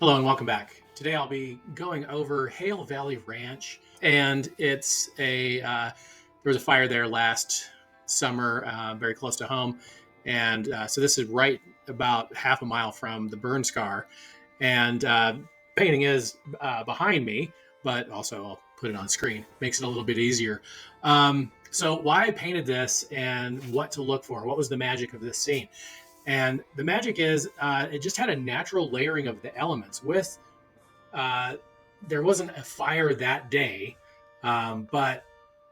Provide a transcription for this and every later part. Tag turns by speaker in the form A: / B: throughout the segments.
A: Hello and welcome back. Today I'll be going over Hale Valley Ranch, and there was a fire there last summer, very close to home, and so this is right about half a mile from the burn scar, and painting is behind me, but also I'll put it on screen, makes it a little bit easier. So why I painted this and what to look for, what was the magic of this scene? And the magic is it just had a natural layering of the elements. With uh, There wasn't a fire that day, but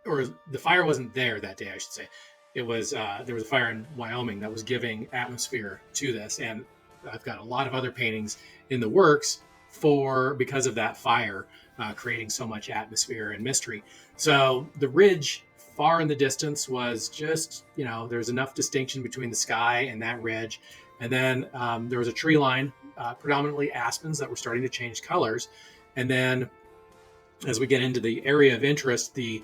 A: or the fire wasn't there that day, I should say. It was There was a fire in Wyoming that was giving atmosphere to this, and I've got a lot of other paintings in the works for because of that fire, creating so much atmosphere and mystery. So the ridge far in the distance was just, there's enough distinction between the sky and that ridge, and then there was a tree line, predominantly aspens that were starting to change colors, and then as we get into the area of interest, the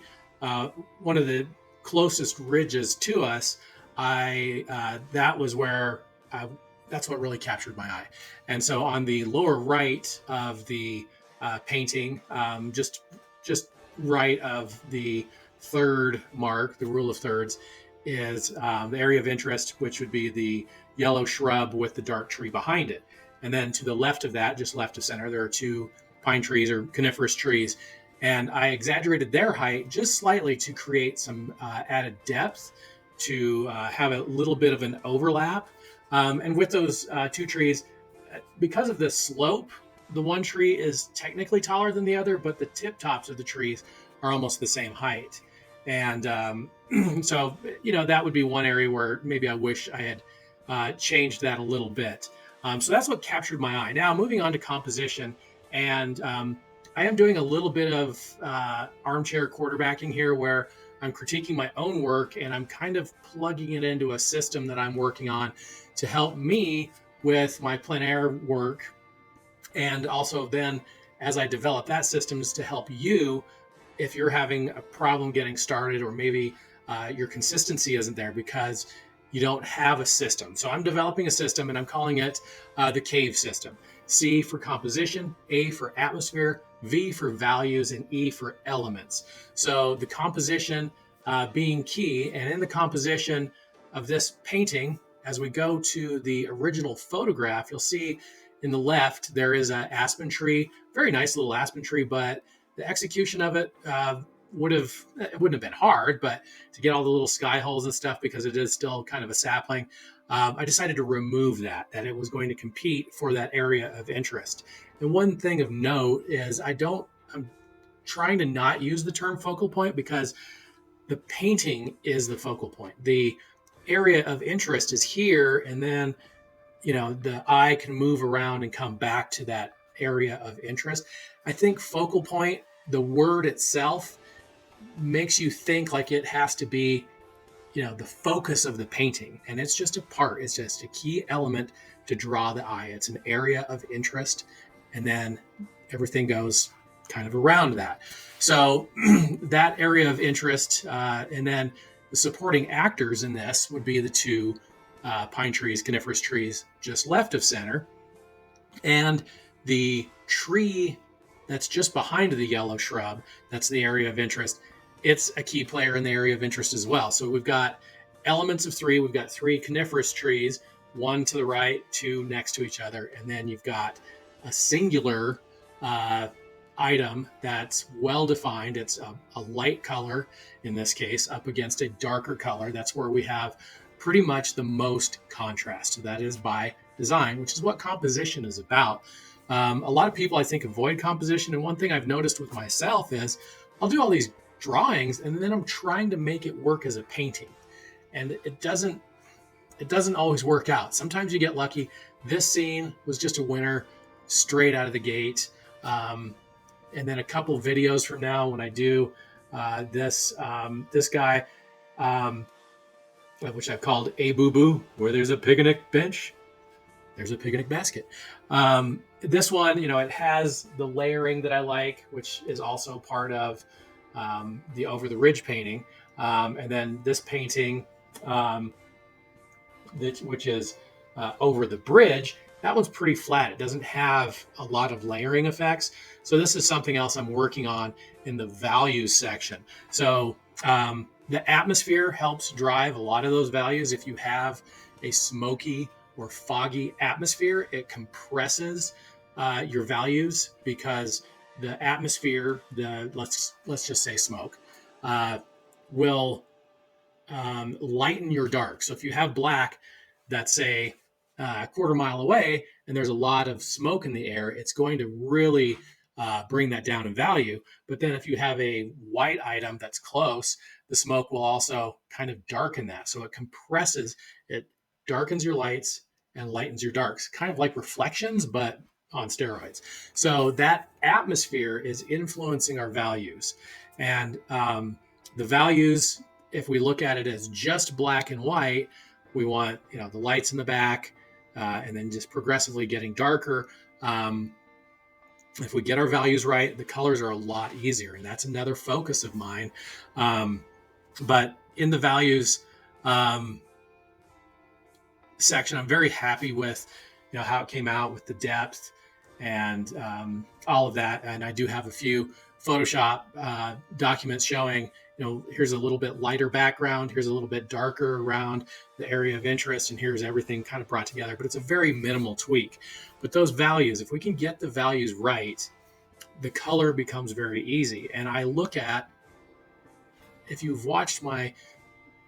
A: one of the closest ridges to us, I that was where that's what really captured my eye. And so on the lower right of the painting, just right of the third mark, the rule of thirds, is the area of interest, which would be the yellow shrub with the dark tree behind it. And then to the left of that, just left of center, there are two pine trees or coniferous trees. And I exaggerated their height just slightly to create some added depth, to have a little bit of an overlap. And with those two trees, because of the slope, the one tree is technically taller than the other, but the tip tops of the trees are almost the same height. And so, that would be one area where maybe I wish I had changed that a little bit. So that's what captured my eye. Now, moving on to composition, and I am doing a little bit of armchair quarterbacking here, where I'm critiquing my own work and I'm kind of plugging it into a system that I'm working on to help me with my plein air work. And also, then as I develop that system, is to help you if you're having a problem getting started, or maybe your consistency isn't there because you don't have a system. So I'm developing a system and I'm calling it the CAVE system. C for composition, A for atmosphere, V for values, and E for elements. So the composition being key, and in the composition of this painting, as we go to the original photograph, you'll see in the left there is an aspen tree, very nice little aspen tree, but the execution of it it wouldn't have been hard, but to get all the little sky holes and stuff, because it is still kind of a sapling, I decided to remove that it was going to compete for that area of interest. And one thing of note is I'm trying to not use the term focal point, because the painting is the focal point. The area of interest is here, and then the eye can move around and come back to that area of interest. I think focal point, the word itself, makes you think like it has to be, the focus of the painting, and it's just a part. It's just a key element to draw the eye. It's an area of interest, and then everything goes kind of around that. So that area of interest, and then the supporting actors in this would be the two pine trees, coniferous trees, just left of center, and the tree that's just behind the yellow shrub. That's the area of interest. It's a key player in the area of interest as well. So we've got elements of three. We've got three coniferous trees, one to the right, two next to each other, and then you've got a singular item that's well defined. It's a light color in this case up against a darker color. That's where we have pretty much the most contrast. So that is by design, which is what composition is about. A lot of people, I think, avoid composition, and one thing I've noticed with myself is I'll do all these drawings and then I'm trying to make it work as a painting, and it doesn't always work out. Sometimes you get lucky. This scene was just a winner straight out of the gate. And then a couple videos from now, when I do this guy, which I've called A Boo Boo, where there's a picnic bench, there's a picnic basket. This one, it has the layering that I like, which is also part of the Over the Ridge painting. And then this painting, which is Over the Bridge, that one's pretty flat. It doesn't have a lot of layering effects. So this is something else I'm working on in the values section. So the atmosphere helps drive a lot of those values. If you have a smoky or foggy atmosphere, it compresses your values because the atmosphere, the let's just say smoke, uh, will lighten your dark. So if you have black that's say a quarter mile away and there's a lot of smoke in the air, it's going to really bring that down in value. But then if you have a white item that's close, the smoke will also kind of darken that. So it compresses, it darkens your lights and lightens your darks, kind of like reflections, but on steroids. So that atmosphere is influencing our values. And the values, if we look at it as just black and white, we want, the lights in the back, and then just progressively getting darker. If we get our values right, the colors are a lot easier, and that's another focus of mine. But in the values section, I'm very happy with how it came out with the depth and all of that. And I do have a few Photoshop documents showing, here's a little bit lighter background, here's a little bit darker around the area of interest, and here's everything kind of brought together. But it's a very minimal tweak. But those values, if we can get the values right, the color becomes very easy. And I look at, if you've watched my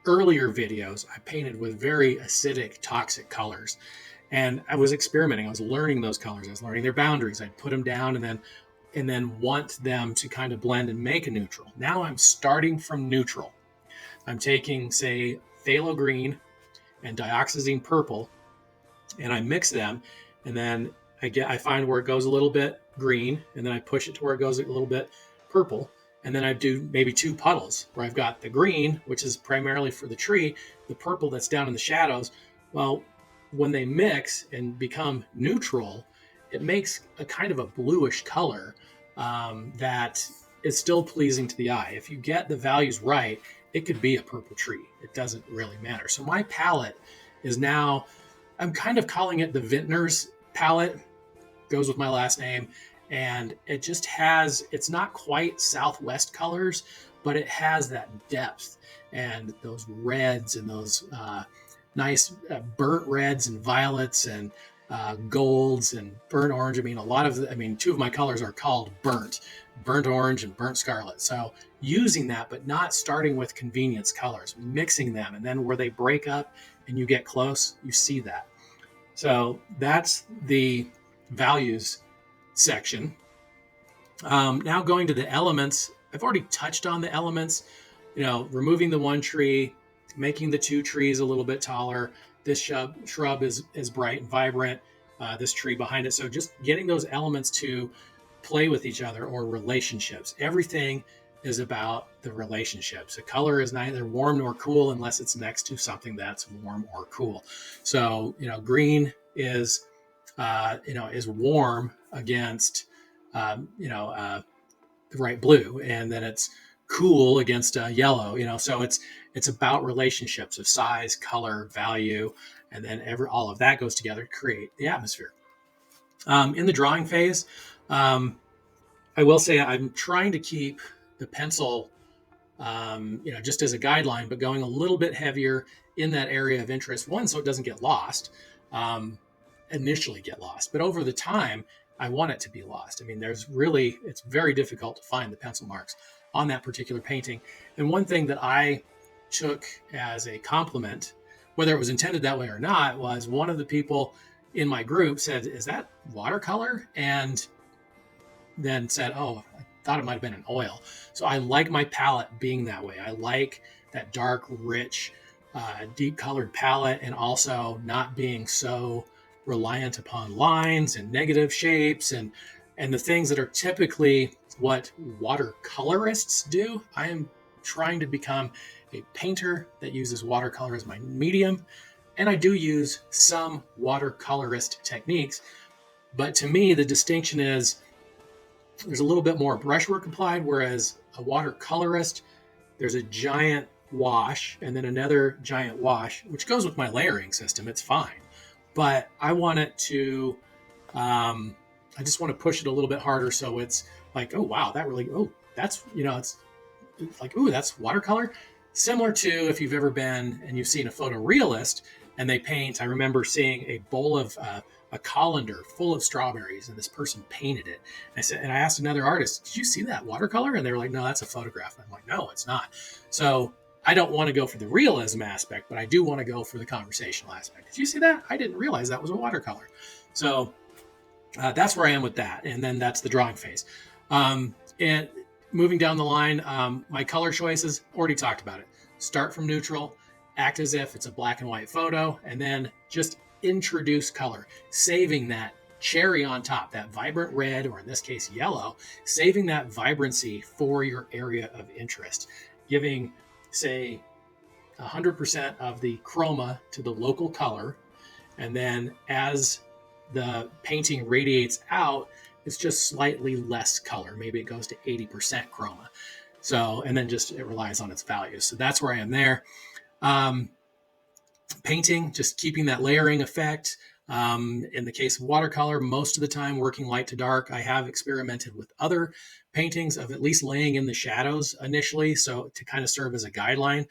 A: earlier videos, I painted with very acidic, toxic colors. And I was experimenting. I was learning those colors. I was learning their boundaries. I'd put them down and then want them to kind of blend and make a neutral. Now I'm starting from neutral. I'm taking, say, phthalo green and dioxazine purple, and I mix them, and then I find where it goes a little bit green, and then I push it to where it goes a little bit purple, and then I do maybe two puddles where I've got the green, which is primarily for the tree, the purple that's down in the shadows. Well, when they mix and become neutral, it makes a kind of a bluish color that is still pleasing to the eye. If you get the values right, it could be a purple tree. It doesn't really matter. So my palette is now, I'm kind of calling it the Vintner's palette, goes with my last name. And it just has, it's not quite Southwest colors, but it has that depth and those reds and those nice burnt reds and violets and golds and burnt orange. Two of my colors are called burnt orange and burnt scarlet. So using that, but not starting with convenience colors, mixing them, and then where they break up and you get close, you see that. So that's the values section. Now going to the elements, I've already touched on the elements, removing the one tree, making the two trees a little bit taller. This shrub is bright and vibrant, this tree behind it. So just getting those elements to play with each other, or relationships. Everything is about the relationships. A color is neither warm nor cool unless it's next to something that's warm or cool. So, green is warm against, the bright blue, and then it's cool against yellow. So it's about relationships of size, color, value, and then all of that goes together to create the atmosphere. In the drawing phase, I will say I'm trying to keep the pencil, just as a guideline, but going a little bit heavier in that area of interest. One, so it doesn't get lost, initially get lost, but over the time, I want it to be lost. It's very difficult to find the pencil marks on that particular painting. And one thing that I took as a compliment, whether it was intended that way or not, was one of the people in my group said, "Is that watercolor?" And then said, "Oh, I thought it might have been an oil." So I like my palette being that way. I like that dark, rich, deep colored palette, and also not being so reliant upon lines and negative shapes and the things that are typically what watercolorists do. I am trying to become a painter that uses watercolor as my medium, and I do use some watercolorist techniques. But to me, the distinction is there's a little bit more brushwork applied, whereas a watercolorist, there's a giant wash and then another giant wash, which goes with my layering system. It's fine. but I want it to, I just want to push it a little bit harder. So it's like, oh, wow, that really, oh, that's, it's like, ooh, that's watercolor. Similar to if you've ever been and you've seen a photorealist and they paint. I remember seeing a bowl of a colander full of strawberries, and this person painted it. And I asked another artist, "Did you see that watercolor?" And they were like, "No, that's a photograph." And I'm like, "No, it's not." So I don't want to go for the realism aspect, but I do want to go for the conversational aspect. Did you see that? I didn't realize that was a watercolor. So that's where I am with that. And then that's the drawing phase. And moving down the line, my color choices, already talked about it. Start from neutral, act as if it's a black and white photo, and then just introduce color, saving that cherry on top, that vibrant red, or in this case, yellow, saving that vibrancy for your area of interest, giving, say, 100% of the chroma to the local color. And then as the painting radiates out, it's just slightly less color. Maybe it goes to 80% chroma. So, and then just it relies on its values. So that's where I am there. Painting, just keeping that layering effect. In the case of watercolor, most of the time working light to dark. I have experimented with other paintings of at least laying in the shadows initially, so to kind of serve as a guideline.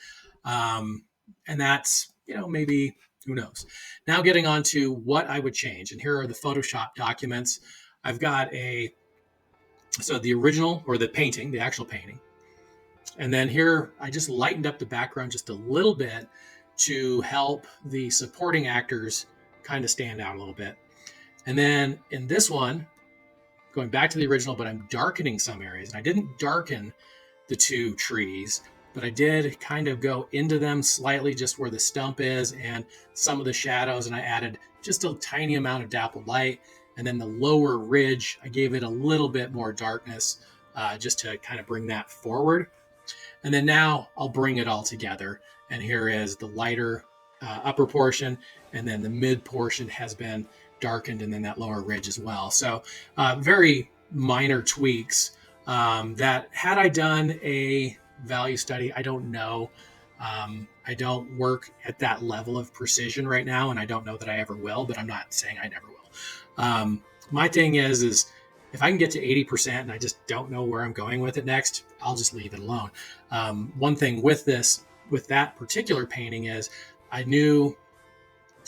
A: And that's, maybe, who knows. Now getting on to what I would change. And here are the Photoshop documents. I've got so the original, or the painting, the actual painting. And then here, I just lightened up the background just a little bit to help the supporting actors kind of stand out a little bit. And then in this one, going back to the original, but I'm darkening some areas. And I didn't darken the two trees, but I did kind of go into them slightly, just where the stump is and some of the shadows. And I added just a tiny amount of dappled light. And then the lower ridge, I gave it a little bit more darkness, just to kind of bring that forward. And then now I'll bring it all together. And here is the lighter upper portion, and then the mid portion has been darkened, and then that lower ridge as well. So very minor tweaks that, had I done a value study, I don't know. I don't work at that level of precision right now, and I don't know that I ever will, but I'm not saying I never will. My thing is if I can get to 80% and I just don't know where I'm going with it next, I'll just leave it alone. One thing with that particular painting is I knew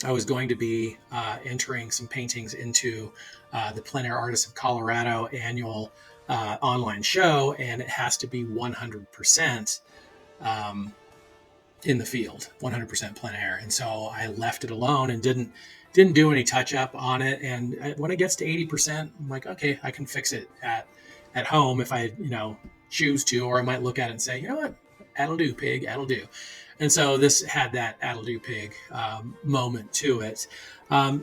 A: I was going to be entering some paintings into the Plein Air Artists of Colorado annual online show, and it has to be 100% in the field, 100% plein air. And so I left it alone and didn't do any touch up on it. And when it gets to 80%, I'm like, okay, I can fix it at home if I, choose to, or I might look at it and say, you know what, that'll do, pig, that'll do. And so this had that that'll do, pig moment to it.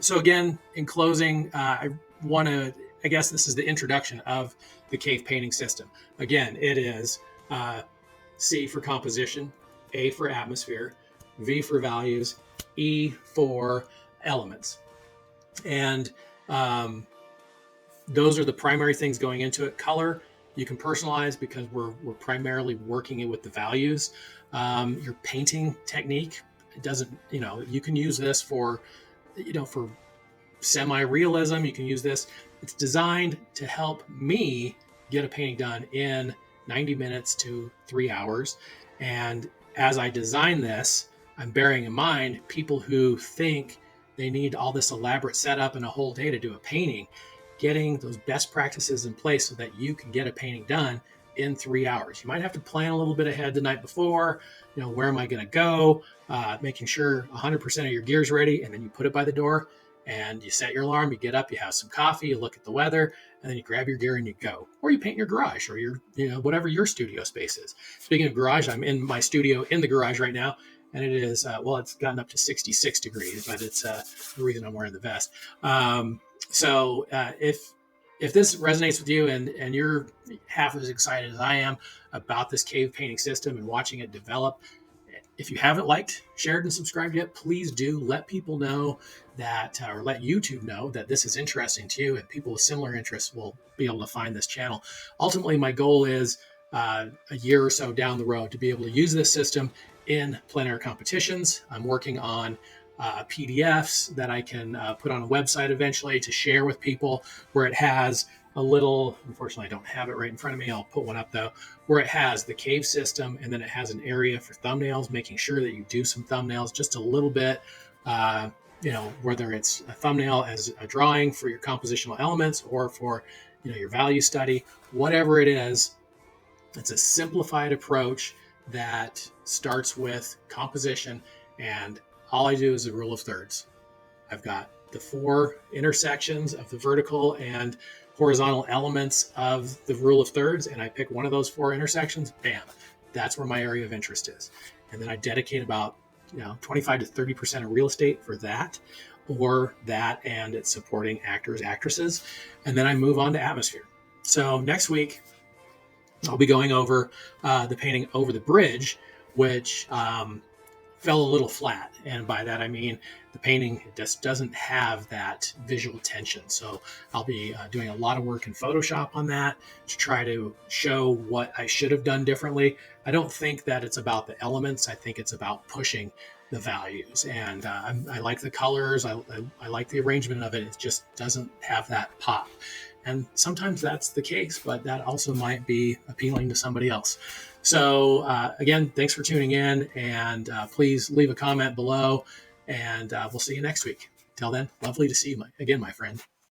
A: So again, in closing, I guess this is the introduction of the cave painting system. Again, it is C for composition, A for atmosphere, V for values, E for elements. And those are the primary things going into it. Color, you can personalize because we're primarily working it with the values. Your painting technique, it doesn't, you can use this for semi-realism. You can use this. It's designed to help me get a painting done in 90 minutes to 3 hours. And as I design this, I'm bearing in mind people who think they need all this elaborate setup and a whole day to do a painting, getting those best practices in place so that you can get a painting done in 3 hours. You might have to plan a little bit ahead the night before, where am I going to go, making sure 100% of your gear's ready, and then you put it by the door and you set your alarm, you get up, you have some coffee, you look at the weather, and then you grab your gear and you go. Or you paint your garage, or your, whatever your studio space is. Speaking of garage, I'm in my studio in the garage right now, and it is, it's gotten up to 66 degrees, but it's the reason I'm wearing the vest. So if this resonates with you and you're half as excited as I am about this cave painting system and watching it develop, if you haven't liked, shared, and subscribed yet, please do. Let people know that, or let YouTube know that this is interesting to you, and people with similar interests will be able to find this channel. Ultimately, my goal is a year or so down the road to be able to use this system in plein air competitions. I'm working on PDFs that I can put on a website eventually to share with people, where it has a little, unfortunately, I don't have it right in front of me. I'll put one up though, where it has the cave system and then it has an area for thumbnails, making sure that you do some thumbnails just a little bit. Uh, whether it's a thumbnail as a drawing for your compositional elements or for, your value study, whatever it is, it's a simplified approach that starts with composition. And all I do is a rule of thirds. I've got the four intersections of the vertical and horizontal elements of the rule of thirds, and I pick one of those four intersections. Bam, that's where my area of interest is. And then I dedicate about 25 to 30% of real estate for that, or that and its supporting actors, actresses. And then I move on to atmosphere. So next week, I'll be going over the painting Over the Bridge, which fell a little flat. And by that, I mean the painting just doesn't have that visual tension. So I'll be doing a lot of work in Photoshop on that to try to show what I should have done differently. I don't think that it's about the elements. I think it's about pushing the values. And I like the colors. I like the arrangement of it. It just doesn't have that pop. And sometimes that's the case, but that also might be appealing to somebody else. So again, thanks for tuning in, and please leave a comment below, and we'll see you next week. Till then, lovely to see you again, my friend.